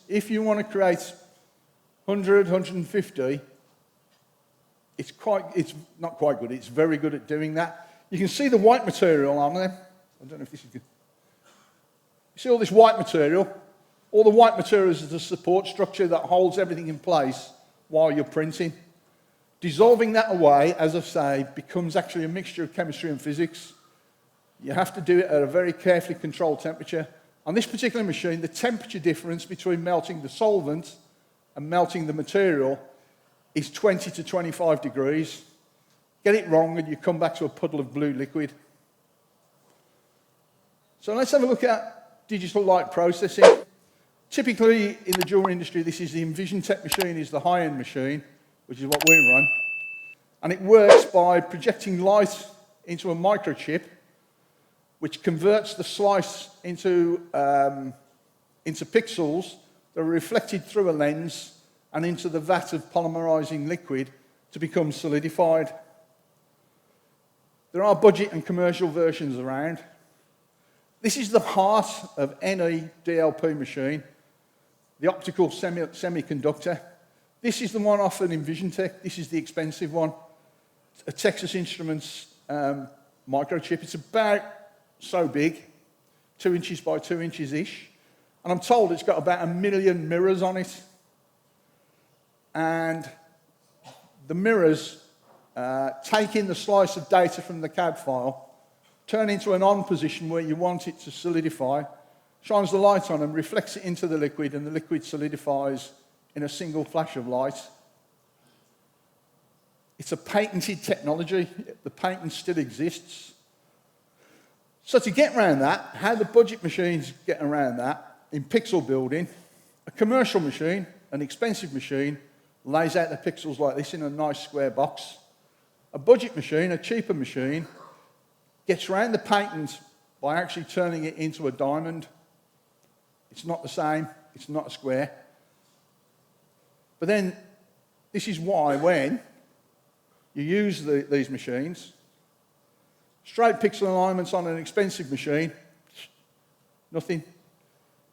if you want to create 100, 150, it's not quite good, it's very good at doing that. You can see the white material on them. I don't know if this is good. You see all this white material? All the white material is the support structure that holds everything in place while you're printing. Dissolving that away, as I say, becomes actually a mixture of chemistry and physics. You have to do it at a very carefully controlled temperature. On this particular machine, the temperature difference between melting the solvent and melting the material is 20 to 25 degrees. Get it wrong and you come back to a puddle of blue liquid. So let's have a look at digital light processing. Typically in the jewellery industry, this is the EnvisionTech machine, is the high-end machine, which is what we run. And it works by projecting light into a microchip, which converts the slice into pixels that are reflected through a lens and into the vat of polymerizing liquid to become solidified. There are budget and commercial versions around. This is the heart of any DLP machine, the optical semiconductor. This is the one off an EnvisionTech. This is the expensive one, a Texas Instruments microchip. It's about so big, 2 inches by 2 inches-ish. And I'm told it's got about 1 million mirrors on it. And the mirrors take in the slice of data from the CAD file, turn into an on position where you want it to solidify, shines the light on and reflects it into the liquid, and the liquid solidifies in a single flash of light. It's a patented technology. The patent still exists. So to get around that, how the budget machines get around that, in pixel building, a commercial machine, an expensive machine, lays out the pixels like this in a nice square box. A budget machine, a cheaper machine, gets around the patent by actually turning it into a diamond. It's not the same, it's not a square. But then, this is why when you use these machines, straight pixel alignments on an expensive machine, nothing.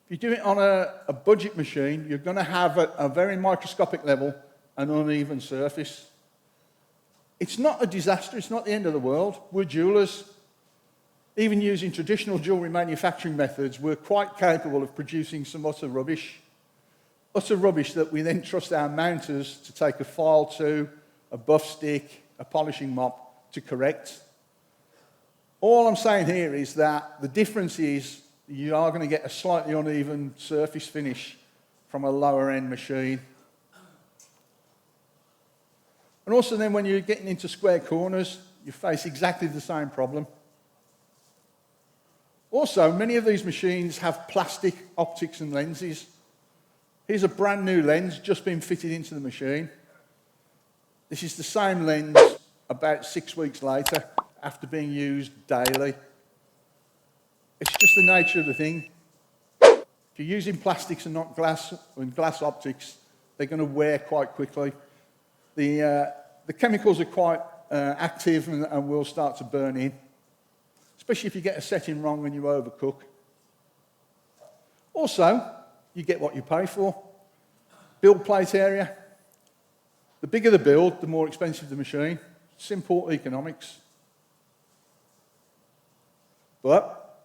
If you do it on a budget machine, you're going to have a very microscopic level an uneven surface. It's not a disaster, it's not the end of the world. We're jewellers. Even using traditional jewellery manufacturing methods, we're quite capable of producing some utter rubbish. Utter rubbish that we then trust our mounters to take a file to, a buff stick, a polishing mop to correct. All I'm saying here is that the difference is you are going to get a slightly uneven surface finish from a lower end machine. And also then when you're getting into square corners, you face exactly the same problem. Also, many of these machines have plastic optics and lenses. Here's a brand new lens just been fitted into the machine. This is the same lens about 6 weeks later after being used daily. It's just the nature of the thing. If you're using plastics and not glass, and glass optics, they're going to wear quite quickly. The chemicals are quite active and will start to burn in, especially if you get a setting wrong and you overcook. Also, you get what you pay for. Build plate area. The bigger the build, the more expensive the machine. Simple economics. But,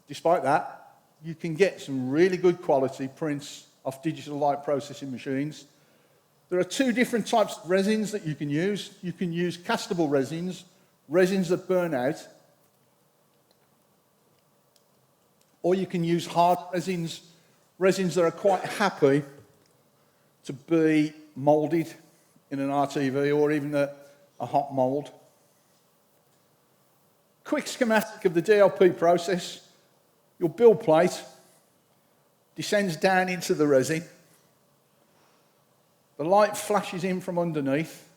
despite that, you can get some really good quality prints off digital light processing machines. There are 2 different types of resins that you can use. You can use castable resins, resins that burn out, or you can use hard resins, resins that are quite happy to be moulded in an RTV or even a hot mould. Quick schematic of the DLP process. Your build plate descends down into the resin. The light flashes in from underneath,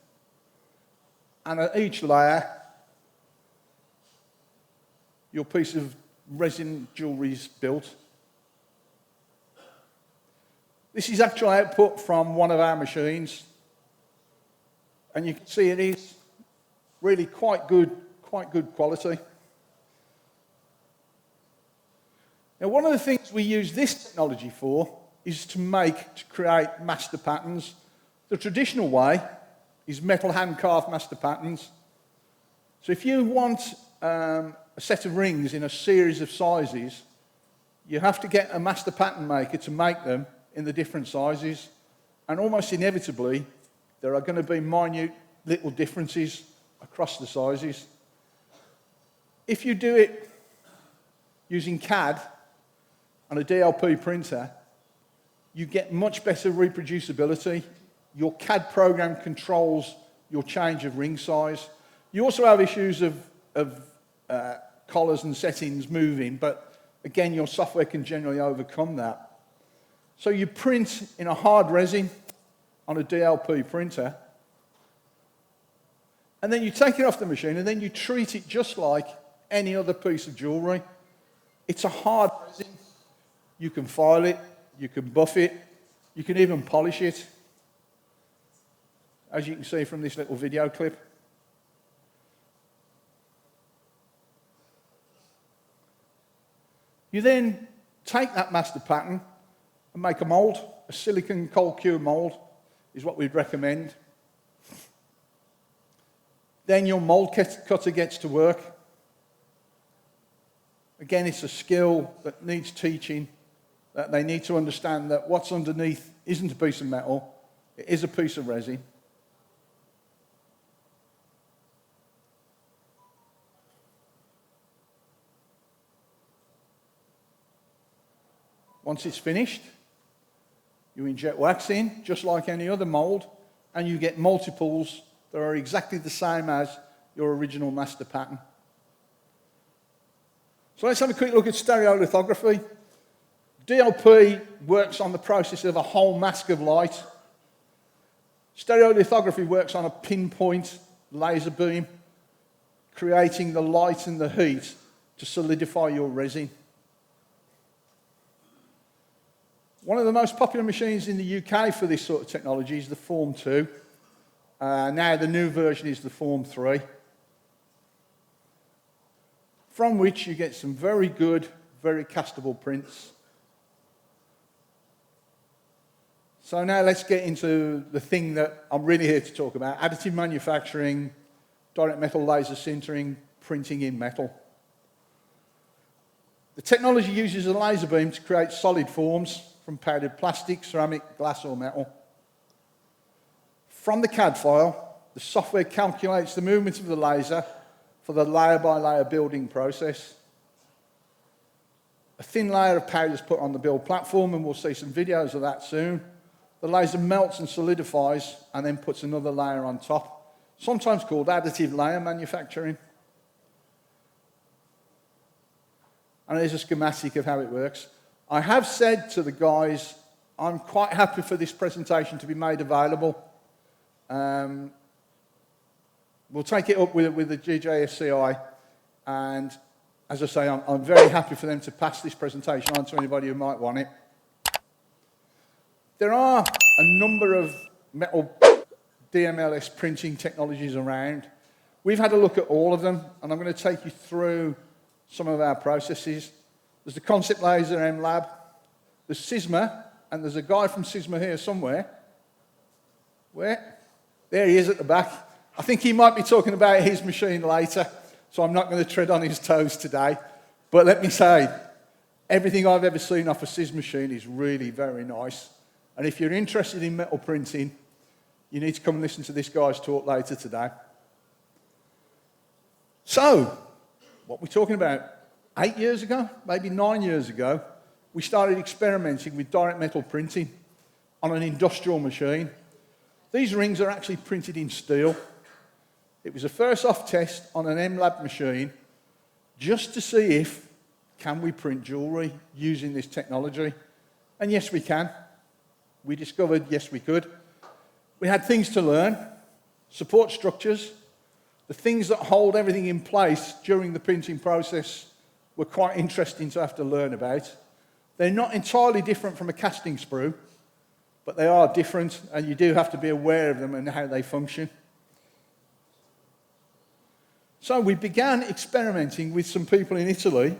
and at each layer, your piece of resin jewellery is built. This is actual output from one of our machines, and you can see it is really quite good quality. Now, one of the things we use this technology for is to create master patterns. The traditional way is metal hand-carved master patterns. So if you want a set of rings in a series of sizes, you have to get a master pattern maker to make them in the different sizes. And almost inevitably, there are going to be minute little differences across the sizes. If you do it using CAD on a DLP printer, you get much better reproducibility. Your CAD program controls your change of ring size. You also have issues of collars and settings moving, but again, your software can generally overcome that. So you print in a hard resin on a DLP printer, and then you take it off the machine, and then you treat it just like any other piece of jewellery. It's a hard resin. You can file it, you can buff it, you can even polish it, as you can see from this little video clip. You then take that master pattern and make a mould. A silicon cold cure mould is what we'd recommend. Then your mould cutter gets to work. Again, it's a skill that needs teaching, that they need to understand that what's underneath isn't a piece of metal, it is a piece of resin. Once it's finished, you inject wax in, just like any other mould, and you get multiples that are exactly the same as your original master pattern. So let's have a quick look at stereolithography. DLP works on the process of a whole mask of light. Stereolithography works on a pinpoint laser beam, creating the light and the heat to solidify your resin. One of the most popular machines in the UK for this sort of technology is the Form 2. Now the new version is the Form 3, from which you get some very good, very castable prints. So now let's get into the thing that I'm really here to talk about: additive manufacturing, direct metal laser sintering, printing in metal. The technology uses a laser beam to create solid forms from powdered plastic, ceramic, glass or metal. From the CAD file, the software calculates the movement of the laser for the layer-by-layer building process. A thin layer of powder is put on the build platform, and we'll see some videos of that soon. The laser melts and solidifies and then puts another layer on top, sometimes called additive layer manufacturing. And there's a schematic of how it works. I have said to the guys, I'm quite happy for this presentation to be made available. We'll take it up with the GJSCI, and as I say, I'm very happy for them to pass this presentation on to anybody who might want it. There are a number of metal DMLS printing technologies around. We've had a look at all of them, and I'm going to take you through some of our processes. There's the Concept Laser M-Lab, there's Sysma, and there's a guy from Sysma here somewhere. Where? There he is at the back. I think he might be talking about his machine later, so I'm not going to tread on his toes today. But let me say, everything I've ever seen off a Sys machine is really very nice. And if you're interested in metal printing, you need to come and listen to this guy's talk later today. So, what we're talking about, 8 years ago, maybe 9 years ago, we started experimenting with direct metal printing on an industrial machine. These rings are actually printed in steel. It was a first-off test on an M-Lab machine just to see if can we print jewellery using this technology. And yes, we can. We discovered, yes, we could. We had things to learn, support structures. The things that hold everything in place during the printing process were quite interesting to have to learn about. They're not entirely different from a casting sprue, but they are different, and you do have to be aware of them and how they function. So we began experimenting with some people in Italy,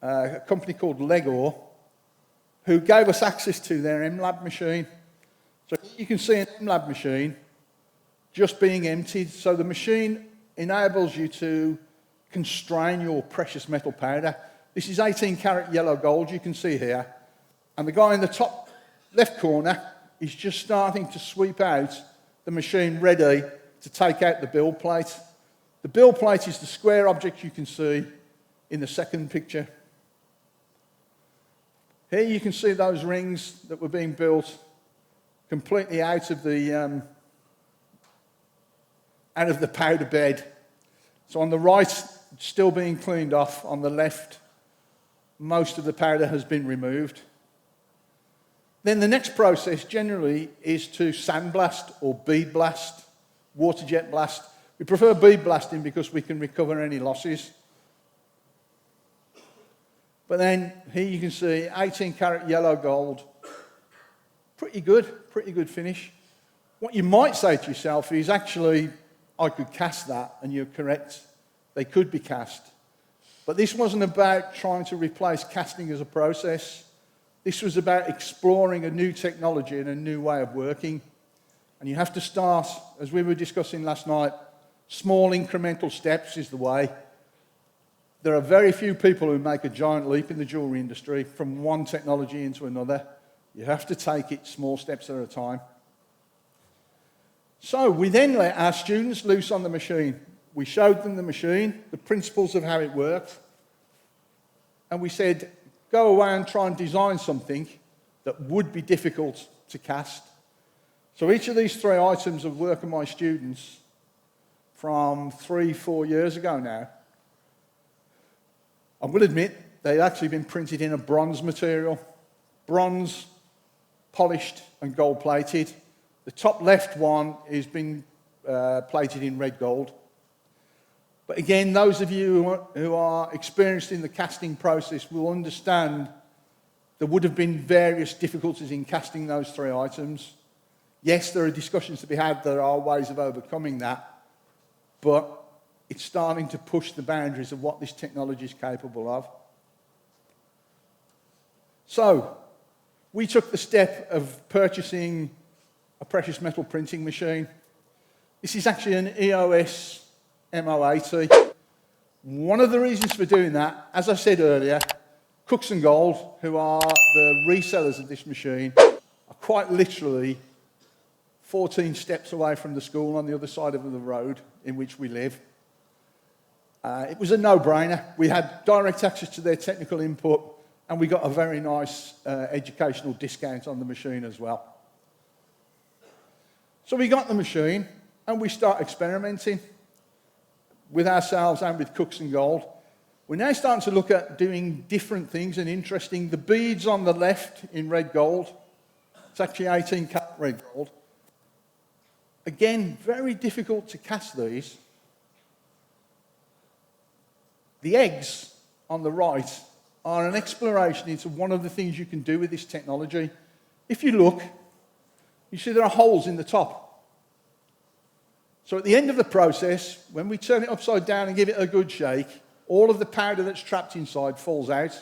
a company called Legor, who gave us access to their MLab machine. So you can see an MLab machine just being emptied. So the machine enables you to constrain your precious metal powder. This is 18 karat yellow gold you can see here. And the guy in the top left corner is just starting to sweep out the machine ready to take out the build plate. The build plate is the square object you can see in the second picture. Here you can see those rings that were being built completely out of the powder bed. So on the right, still being cleaned off. On the left, most of the powder has been removed. Then the next process generally is to sandblast or bead blast, water jet blast. We prefer bead blasting because we can recover any losses. But then here you can see 18 karat yellow gold. Pretty good finish. What you might say to yourself is, actually, I could cast that, and you're correct. They could be cast. But this wasn't about trying to replace casting as a process. This was about exploring a new technology and a new way of working. And you have to start, as we were discussing last night, small incremental steps is the way. There are very few people who make a giant leap in the jewellery industry from one technology into another. You have to take it small steps at a time. So we then let our students loose on the machine. We showed them the machine, the principles of how it worked, and we said, go away and try and design something that would be difficult to cast. So each of these 3 items of work of my students from 3-4 years ago now, I will admit they'd actually been printed in a bronze material. Bronze, polished and gold plated. The top left one is being plated in red gold. But again, those of you who are experienced in the casting process will understand there would have been various difficulties in casting those 3 items. Yes, there are discussions to be had, there are ways of overcoming that, but it's starting to push the boundaries of what this technology is capable of. So, we took the step of purchasing a precious metal printing machine. This is actually an EOS M080. One of the reasons for doing that, as I said earlier, Cooks & Gold, who are the resellers of this machine, are quite literally 14 steps away from the school on the other side of the road in which we live. It was a no-brainer. We had direct access to their technical input, and we got a very nice educational discount on the machine as well. So we got the machine, and we start experimenting with ourselves and with Cooks & Gold. We're now starting to look at doing different things and interesting. The beads on the left in red gold, it's actually 18 karat red gold. Again, very difficult to cast these. The eggs on the right are an exploration into one of the things you can do with this technology. If you look, you see there are holes in the top. So at the end of the process, when we turn it upside down and give it a good shake, all of the powder that's trapped inside falls out.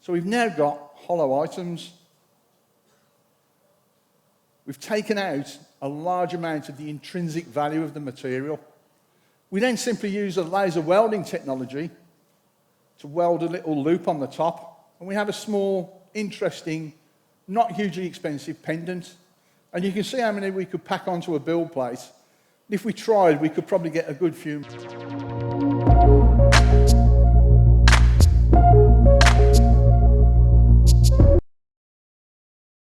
So we've now got hollow items. We've taken out a large amount of the intrinsic value of the material. We then simply use a laser welding technology to weld a little loop on the top, and we have a small, interesting, not hugely expensive pendant. And you can see how many we could pack onto a build plate. If we tried, we could probably get a good few.